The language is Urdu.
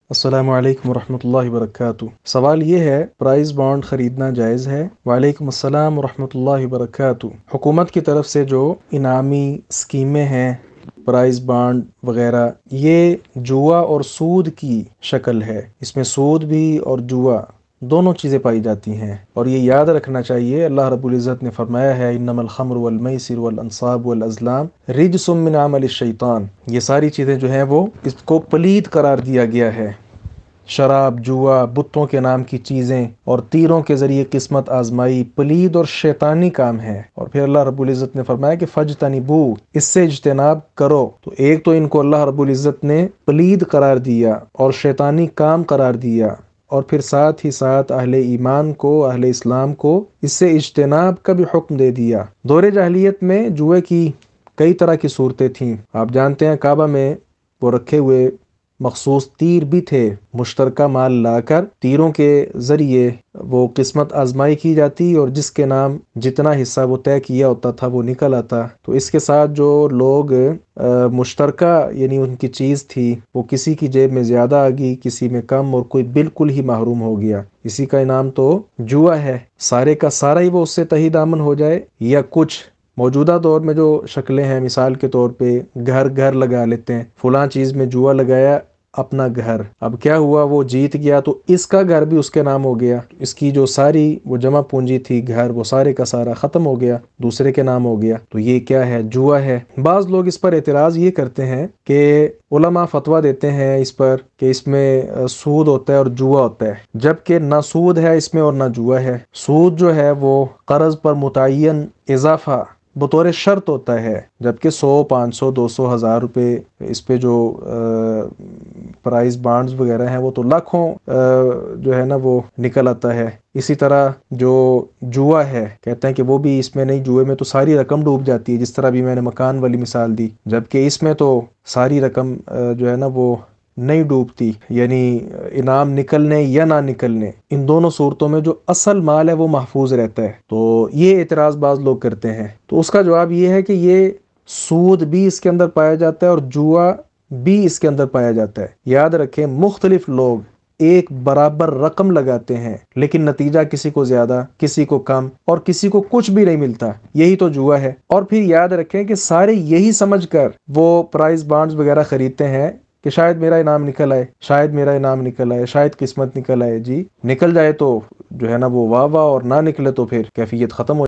السلام علیکم ورحمۃ اللہ وبرکاتہ۔ سوال یہ ہے، پرائز بانڈ خریدنا جائز ہے؟ وعلیکم السلام ورحمۃ اللہ وبرکاتہ۔ حکومت کی طرف سے جو انعامی اسکیمیں ہیں، پرائز بانڈ وغیرہ، یہ جوا اور سود کی شکل ہے۔ اس میں سود بھی اور جوا دونوں چیزیں پائی جاتی ہیں، اور یہ یاد رکھنا چاہیے، اللہ رب العزت نے فرمایا ہے انما الخمر والمیسر والانصاب والازلام رجس من عمل الشیطان۔ یہ ساری چیزیں جو ہیں وہ اس کو پلید قرار دیا گیا ہے۔ شراب، جوا، بتوں کے نام کی چیزیں اور تیروں کے ذریعے قسمت آزمائی پلید اور شیطانی کام ہے۔ اور پھر اللہ رب العزت نے فرمایا کہ فجتنبو، اس سے اجتناب کرو۔ تو ایک تو ان کو اللہ رب العزت نے پلید قرار دیا اور شیطانی کام قرار دیا، اور پھر ساتھ ہی ساتھ اہل ایمان کو، اہل اسلام کو اس سے اجتناب کا بھی حکم دے دیا۔ دور جاہلیت میں جوئے کی کئی طرح کی صورتیں تھیں۔ آپ جانتے ہیں کعبہ میں وہ رکھے ہوئے مخصوص تیر بھی تھے، مشترکہ مال لا کر تیروں کے ذریعے وہ قسمت آزمائی کی جاتی، اور جس کے نام جتنا حصہ وہ طے کیا ہوتا تھا وہ نکل آتا۔ تو اس کے ساتھ جو لوگ مشترکہ یعنی ان کی چیز تھی، وہ کسی کی جیب میں زیادہ آ گئی، کسی میں کم، اور کوئی بالکل ہی محروم ہو گیا، اسی کا انعام تو جوا ہے۔ سارے کا سارا ہی وہ اس سے تہی دامن ہو جائے، یا کچھ موجودہ دور میں جو شکلیں ہیں، مثال کے طور پہ گھر لگا لیتے ہیں، فلاں چیز میں جوا لگایا اپنا گھر، اب کیا ہوا، وہ جیت گیا تو اس کا گھر بھی اس کے نام ہو گیا، اس کی جو ساری وہ جمع پونجی تھی گھر، وہ سارے کا سارا ختم ہو گیا، دوسرے کے نام ہو گیا۔ تو یہ کیا ہے؟ جوا ہے۔ بعض لوگ اس پر اعتراض یہ کرتے ہیں کہ علماء فتویٰ دیتے ہیں اس پر کہ اس میں سود ہوتا ہے اور جوا ہوتا ہے، جبکہ نہ سود ہے اس میں اور نہ جوا ہے۔ سود جو ہے وہ قرض پر متعین اضافہ بطور شرط ہوتا ہے، جبکہ 100، 500، 200، 1000 روپے اس پہ جو پرائز بانڈز وغیرہ ہیں وہ تو لاکھوں جو ہے نا وہ نکل آتا ہے۔ اسی طرح جو جوا ہے، کہتے ہیں کہ وہ بھی اس میں نہیں، جوئے میں تو ساری رقم ڈوب جاتی ہے، جس طرح بھی میں نے مکان والی مثال دی، جبکہ اس میں تو ساری رقم جو ہے نا وہ نہیں ڈوبتی، یعنی انعام نکلنے یا نہ نکلنے، ان دونوں صورتوں میں جو اصل مال ہے وہ محفوظ رہتا ہے۔ تو یہ اعتراض بعض لوگ کرتے ہیں، تو اس کا جواب یہ ہے کہ یہ سود بھی اس کے اندر پایا جاتا ہے اور جوا بھی اس کے اندر پایا جاتا ہے۔ یاد رکھیں، مختلف لوگ ایک برابر رقم لگاتے ہیں، لیکن نتیجہ کسی کو زیادہ، کسی کو کم، اور کسی کو کچھ بھی نہیں ملتا، یہی تو جوا ہے۔ اور پھر یاد رکھیں کہ سارے یہی سمجھ کر وہ پرائز بانڈز وغیرہ خریدتے ہیں کہ شاید میرا انعام نکل آئے، شاید میرا انعام نکل آئے، شاید قسمت نکل آئے۔ جی نکل جائے تو جو ہے نا وہ واہ واہ، اور نہ نکلے تو پھر کیفیت ختم ہو